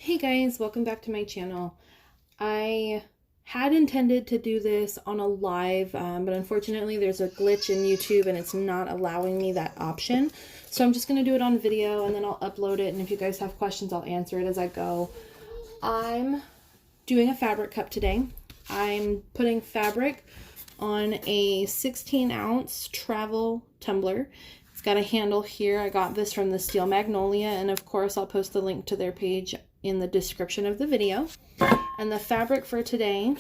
Hey guys, welcome back to my channel. I had intended to do this on a live, but unfortunately there's a glitch in YouTube and it's not allowing me that option. So I'm just going to do it on video and then I'll upload it, and if you guys have questions I'll answer it as I go. I'm doing a fabric cup today. I'm putting fabric on a 16-ounce travel tumbler. It's got a handle here. I got this from the Steel Magnolia, and of course I'll post the link to their page in the description of the video. And the fabric for today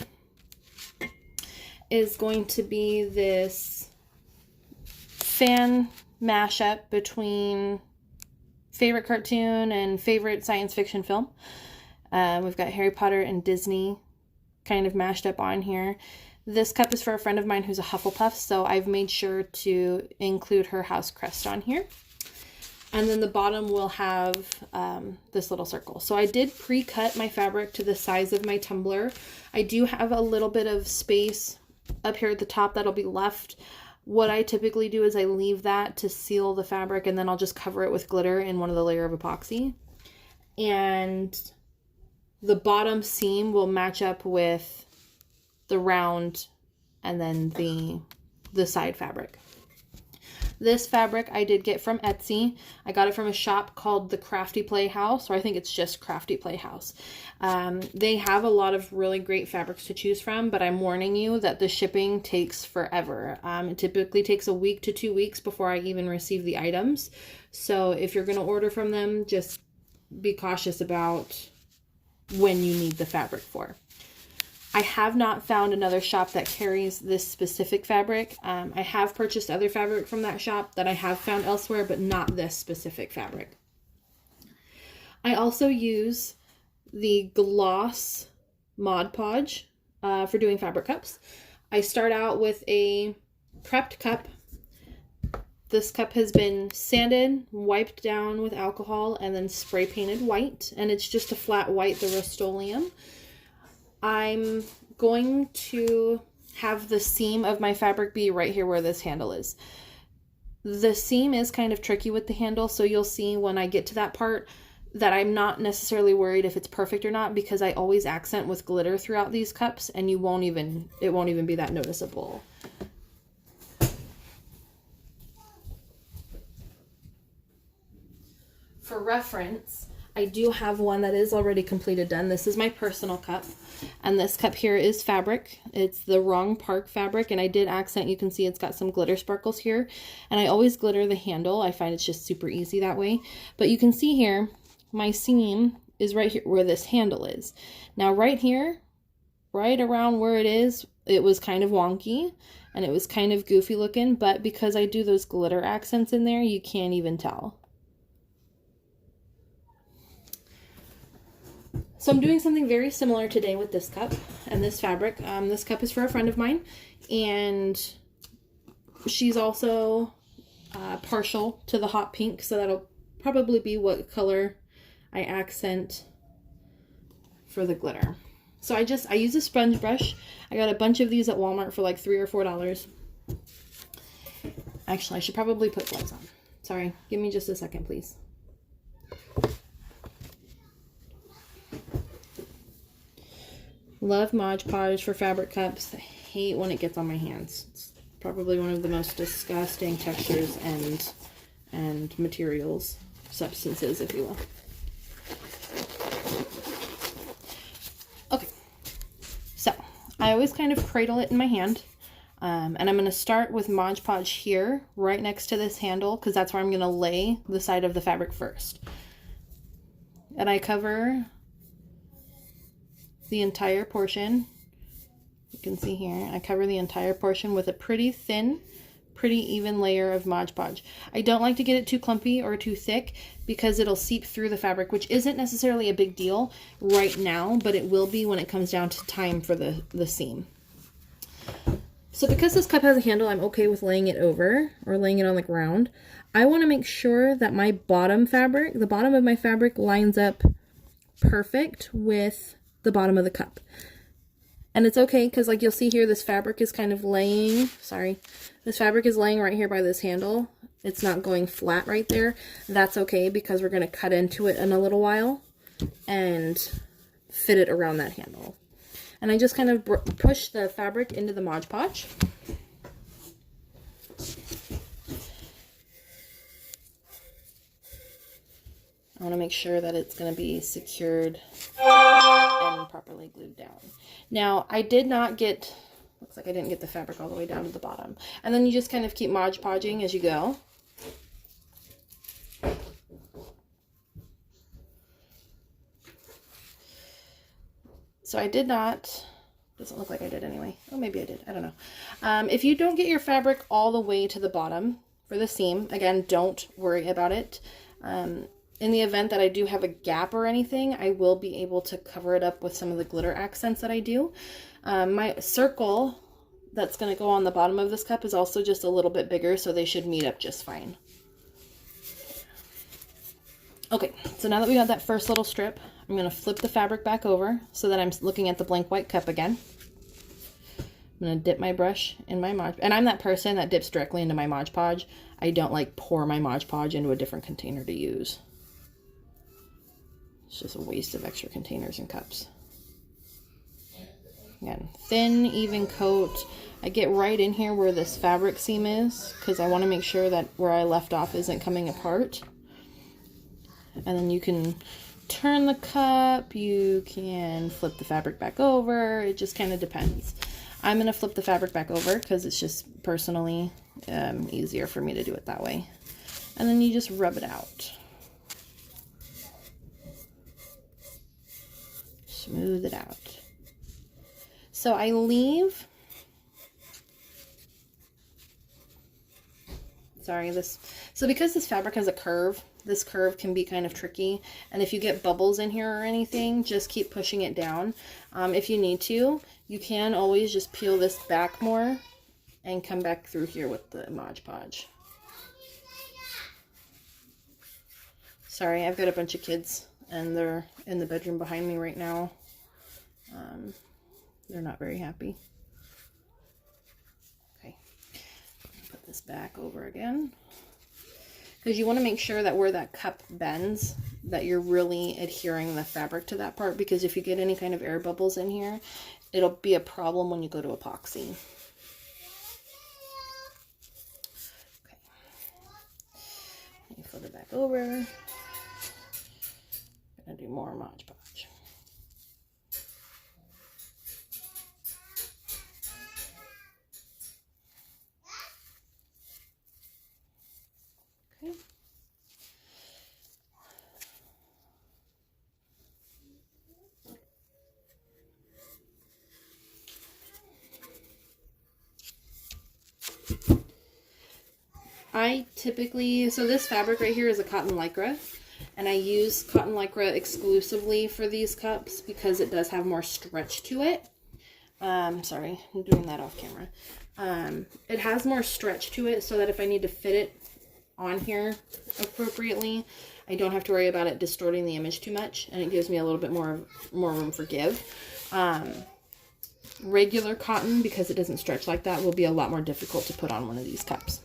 is going to be this fan mashup between favorite cartoon and favorite science fiction film. We've got Harry Potter and Disney kind of mashed up on here. This cup is for a friend of mine who's a Hufflepuff, so I've made sure to include her house crest on here. And then the bottom will have this little circle. So I did pre-cut my fabric to the size of my tumbler. I do have a little bit of space up here at the top that'll be left. What I typically do is I leave that to seal the fabric, and then I'll just cover it with glitter in one of the layer of epoxy. And the bottom seam will match up with the round and then the side fabric. This fabric I did get from Etsy. I got it from a shop called the Crafty Playhouse, or I think it's just Crafty Playhouse. They have a lot of really great fabrics to choose from, but I'm warning you that the shipping takes forever. It typically takes a week to 2 weeks before I even receive the items. So if you're going to order from them, just be cautious about when you need the fabric for. I have not found another shop that carries this specific fabric. I have purchased other fabric from that shop that I have found elsewhere, but not this specific fabric. I also use the gloss Mod Podge for doing fabric cups. I start out with a prepped cup. This cup has been sanded, wiped down with alcohol, and then spray painted white, and it's just a flat white, the Rust-Oleum. I'm going to have the seam of my fabric be right here where this handle is. The seam is kind of tricky with the handle, so you'll see when I get to that part that I'm not necessarily worried if it's perfect or not, because I always accent with glitter throughout these cups, and it won't even be that noticeable. For reference, I do have one that is already completed done. This is my personal cup, and this cup here is fabric. It's the Wrong Park fabric, and I did accent. You can see it's got some glitter sparkles here, and I always glitter the handle. I find it's just super easy that way. But you can see here, my seam is right here where this handle is. Now right here, right around where it is, it was kind of wonky, and it was kind of goofy looking, but because I do those glitter accents in there, you can't even tell. So I'm doing something very similar today with this cup and this fabric. This cup is for a friend of mine, and she's also partial to the hot pink, so that'll probably be what color I accent for the glitter. So I use a sponge brush. I got a bunch of these at Walmart for like $3 or $4. Actually, I should probably put gloves on. Sorry, give me just a second, please. Love Mod Podge for fabric cups. I hate when it gets on my hands. It's probably one of the most disgusting textures and materials, substances, if you will. Okay, so I always kind of cradle it in my hand, and I'm going to start with Mod Podge here, right next to this handle, because that's where I'm going to lay the side of the fabric first. And I cover the entire portion. You can see here, I cover the entire portion with a pretty thin, pretty even layer of Mod Podge. I don't like to get it too clumpy or too thick because it'll seep through the fabric, which isn't necessarily a big deal right now, but it will be when it comes down to time for the seam. So because this cup has a handle, I'm okay with laying it over or laying it on the ground. I want to make sure that my bottom fabric, the bottom of my fabric, lines up perfect with the bottom of the cup. And it's okay because, like, you'll see here, this fabric is kind of laying, this fabric is laying right here by this handle. It's not going flat right there. That's okay because we're going to cut into it in a little while. and fit it around that handle. And I just kind of push the fabric into the Mod Podge. I want to make sure that it's going to be secured and properly glued down. Now, I did not get, looks like I didn't get the fabric all the way down to the bottom. And then you just kind of keep Mod Podging as you go. So I did not, doesn't look like I did anyway. Oh, maybe I did, I don't know. If you don't get your fabric all the way to the bottom for the seam, again, don't worry about it. In the event that I do have a gap or anything, I will be able to cover it up with some of the glitter accents that I do. My circle that's going to go on the bottom of this cup is also just a little bit bigger, so they should meet up just fine. Okay, so now that we got that first little strip, I'm going to flip the fabric back over so that I'm looking at the blank white cup again. I'm going to dip my brush in my Mod, and I'm that person that dips directly into my Mod Podge. I don't like pour my Mod Podge into a different container to use. It's just a waste of extra containers and cups. Again, thin, even coat. I get right in here where this fabric seam is because I want to make sure that where I left off isn't coming apart. And then you can turn the cup, you can flip the fabric back over. It just kind of depends. I'm going to flip the fabric back over because it's just personally easier for me to do it that way. And then you just rub it out. Smooth it out. So I leave, so because this fabric has a curve, this curve can be kind of tricky. And if you get bubbles in here or anything, just keep pushing it down. If you need to, you can always just peel this back more and come back through here with the Mod Podge. Sorry, I've got a bunch of kids and they're in the bedroom behind me right now. They're not very happy. Okay, put this back over again. Because you want to make sure that where that cup bends, that you're really adhering the fabric to that part, because if you get any kind of air bubbles in here, it'll be a problem when you go to epoxy. Okay, let me flip it back over. I'm gonna do more Mod Podge. Okay. I typically, so this fabric right here is a cotton lycra, and I use cotton lycra exclusively for these cups because it does have more stretch to it. Sorry, I'm doing that off camera. It has more stretch to it so that if I need to fit it on here appropriately, I don't have to worry about it distorting the image too much, and it gives me a little bit more room for give. Regular cotton, because it doesn't stretch like that, will be a lot more difficult to put on one of these cups.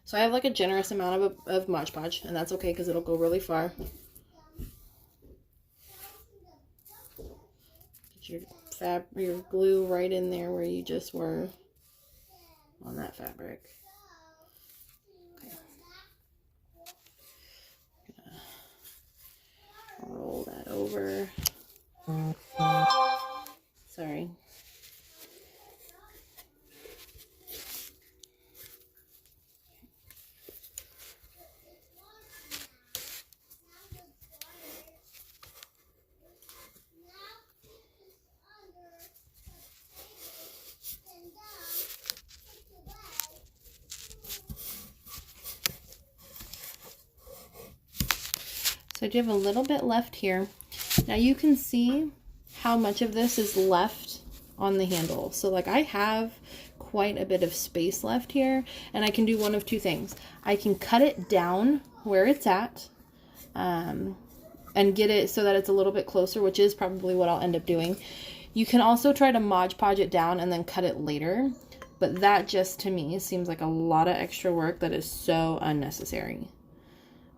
So I have like a generous amount of Mod Podge, and that's okay because it'll go really far. Get your glue right in there where you just were on that fabric. Okay. Roll that over. Sorry. So I do have a little bit left here. Now you can see how much of this is left on the handle. So like I have quite a bit of space left here, and I can do one of two things. I can cut it down where it's at and get it so that it's a little bit closer, which is probably what I'll end up doing. You can also try to Mod Podge it down and then cut it later, but that just to me seems like a lot of extra work that is so unnecessary.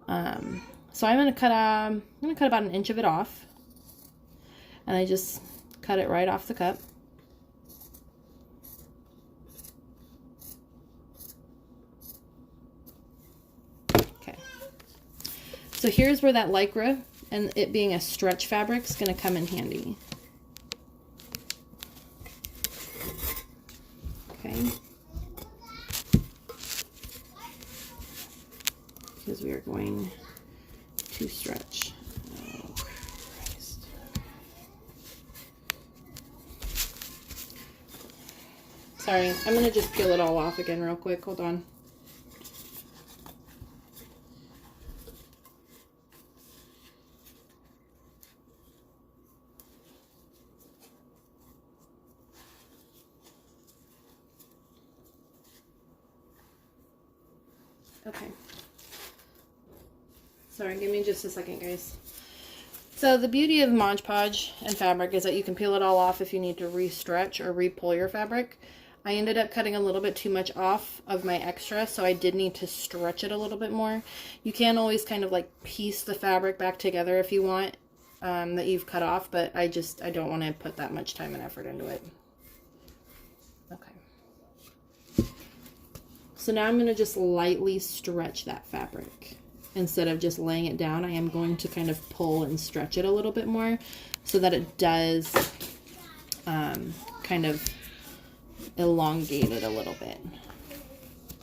So I'm gonna cut about an inch of it off, and I just cut it right off the cup. Okay. So here's where that Lycra and it being a stretch fabric is gonna come in handy. Okay. Because we are going to stretch. Oh, Christ. Sorry, I'm going to just peel it all off again real quick. Hold on. Okay. Sorry, give me just a second, guys. So the beauty of Mod Podge and fabric is that you can peel it all off if you need to re-stretch or re-pull your fabric. I ended up cutting a little bit too much off of my extra, so I did need to stretch it a little bit more. You can always kind of like piece the fabric back together if you want, that you've cut off, but I don't want to put that much time and effort into it. Okay. So now I'm going to just lightly stretch that fabric. Instead of just laying it down, I am going to kind of pull and stretch it a little bit more so that it does kind of elongate it a little bit.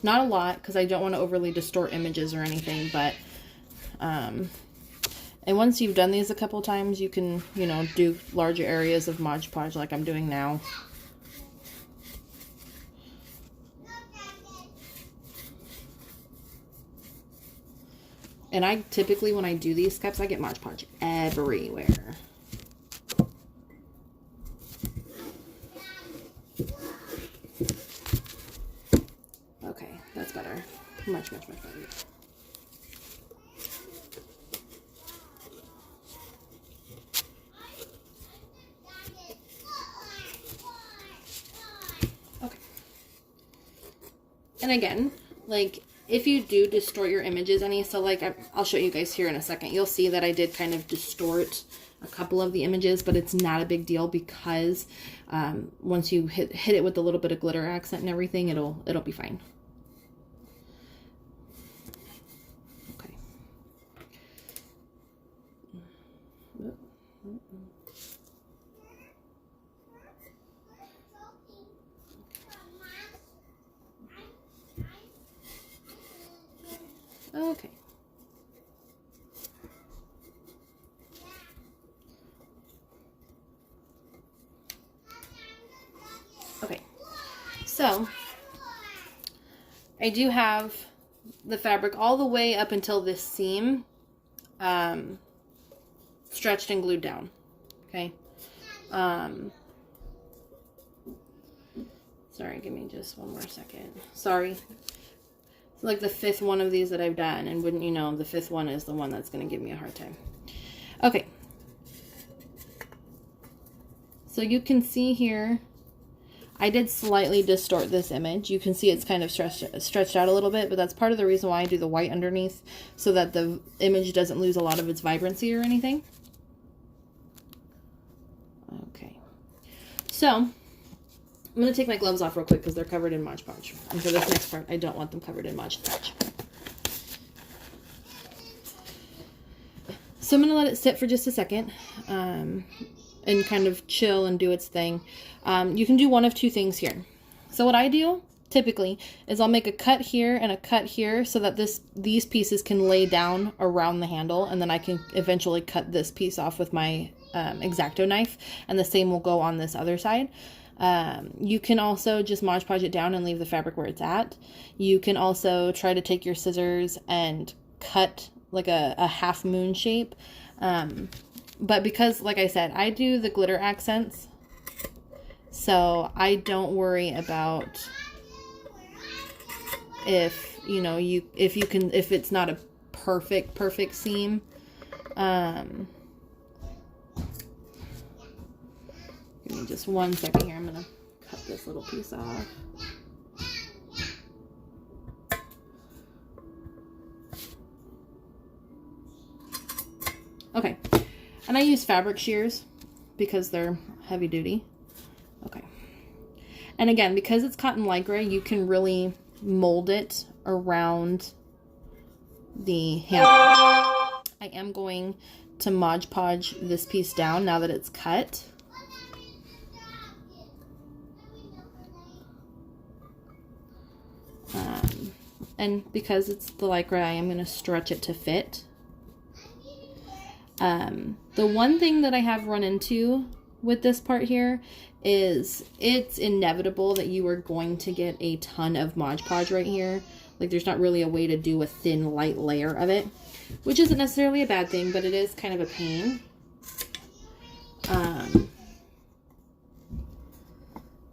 Not a lot, because I don't want to overly distort images or anything, but and once you've done these a couple times, you can, you know, do larger areas of Mod Podge like I'm doing now. And I typically, when I do these cups, I get Mod Podge everywhere. Okay, that's better. Much, much, much better. Okay. And again, like, if you do distort your images any, so like I'll show you guys here in a second, you'll see that I did kind of distort a couple of the images, but it's not a big deal because once you hit it with a little bit of glitter accent and everything, it'll be fine. Okay. Okay. Okay. So I do have the fabric all the way up until this seam stretched and glued down. Okay. Sorry, give me just one more second. Sorry. Like the fifth one of these that I've done, and wouldn't you know, the fifth one is the one that's going to give me a hard time. Okay. So you can see here, I did slightly distort this image. You can see it's kind of stretched out a little bit, but that's part of the reason why I do the white underneath, so that the image doesn't lose a lot of its vibrancy or anything. Okay. So I'm going to take my gloves off real quick because they're covered in Mod Podge. And for this next part, I don't want them covered in Mod Podge. So I'm going to let it sit for just a second and kind of chill and do its thing. You can do one of two things here. So what I do typically is I'll make a cut here and a cut here so that these pieces can lay down around the handle, and then I can eventually cut this piece off with my X-Acto knife, and the same will go on this other side. You can also just Mod Podge it down and leave the fabric where it's at. You can also try to take your scissors and cut like a half moon shape. But because, like I said, I do the glitter accents, so I don't worry about if, you know, if it's not a perfect seam. Give me just one second here. I'm going to cut this little piece off. Okay. And I use fabric shears because they're heavy duty. Okay. And again, because it's cotton lycra, you can really mold it around the handle. I am going to Mod Podge this piece down now that it's cut. And because it's the lycra, I am going to stretch it to fit. The one thing that I have run into with this part here is it's inevitable that you are going to get a ton of Mod Podge right here. Like, there's not really a way to do a thin, light layer of it, which isn't necessarily a bad thing, but it is kind of a pain.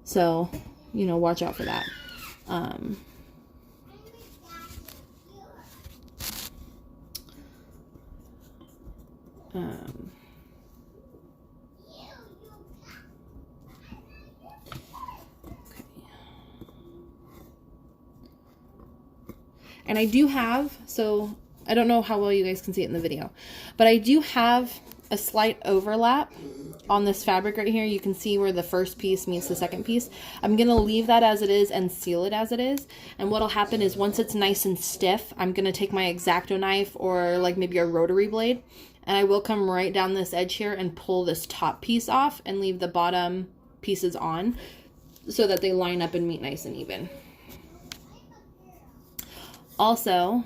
So, you know, watch out for that. And I do have, so I don't know how well you guys can see it in the video, but I do have a slight overlap on this fabric right here. You can see where the first piece meets the second piece. I'm going to leave that as it is and seal it as it is. And what'll happen is once it's nice and stiff, I'm going to take my X-Acto knife or like maybe a rotary blade, and I will come right down this edge here and pull this top piece off and leave the bottom pieces on so that they line up and meet nice and even. Also,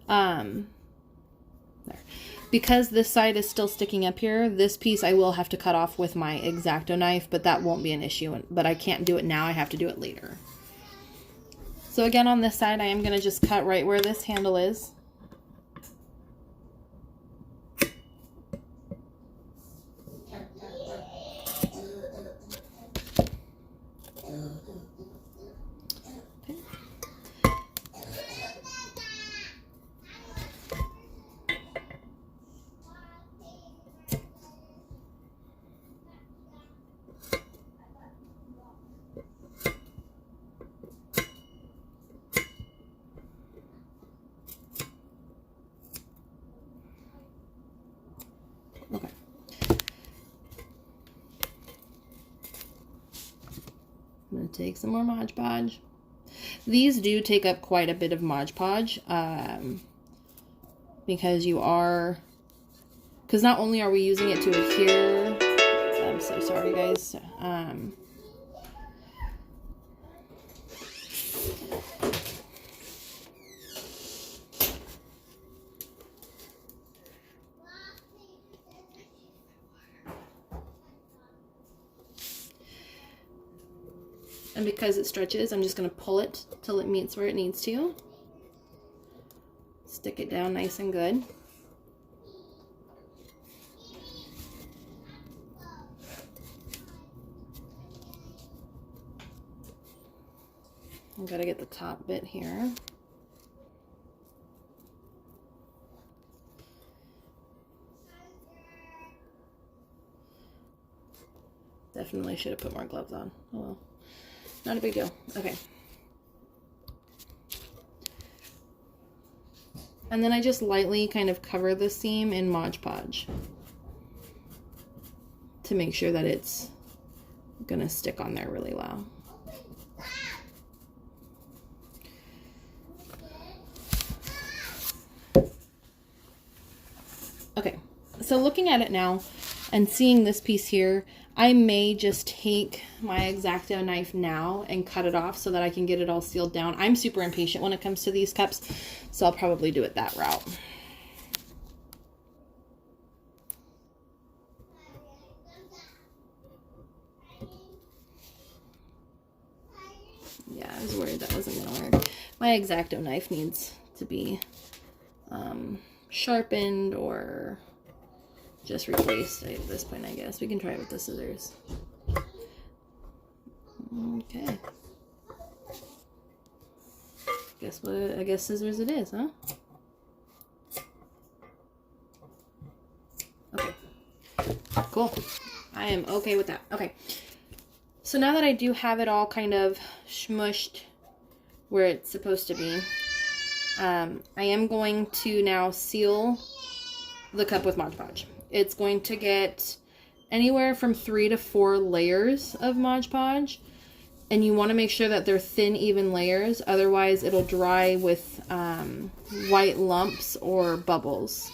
there. Because this side is still sticking up here, this piece I will have to cut off with my X-Acto knife, but that won't be an issue. But I can't do it now, I have to do it later. So again, on this side, I am going to just cut right where this handle is. Okay. I'm going to take some more Mod Podge. These do take up quite a bit of Mod Podge, because not only are we using it to adhere, I'm so sorry guys, and because it stretches, I'm just going to pull it till it meets where it needs to. Stick it down nice and good. I've got to get the top bit here. Definitely should have put more gloves on. Oh well. Not a big deal. Okay. And then I just lightly kind of cover the seam in Mod Podge to make sure that it's gonna stick on there really well. Okay, so looking at it now and seeing this piece here, I may just take my X-Acto knife now and cut it off so that I can get it all sealed down. I'm super impatient when it comes to these cups, so I'll probably do it that route. Yeah, I was worried that wasn't going to work. My X-Acto knife needs to be sharpened or just replaced at this point, I guess. We can try it with the scissors. Okay. I guess scissors it is, huh? Okay. Cool. I am okay with that. Okay. So now that I do have it all kind of smushed where it's supposed to be, I am going to now seal the cup with Mod Podge. It's going to get anywhere from 3 to 4 layers of Mod Podge. And you want to make sure that they're thin, even layers. Otherwise, it'll dry with white lumps or bubbles.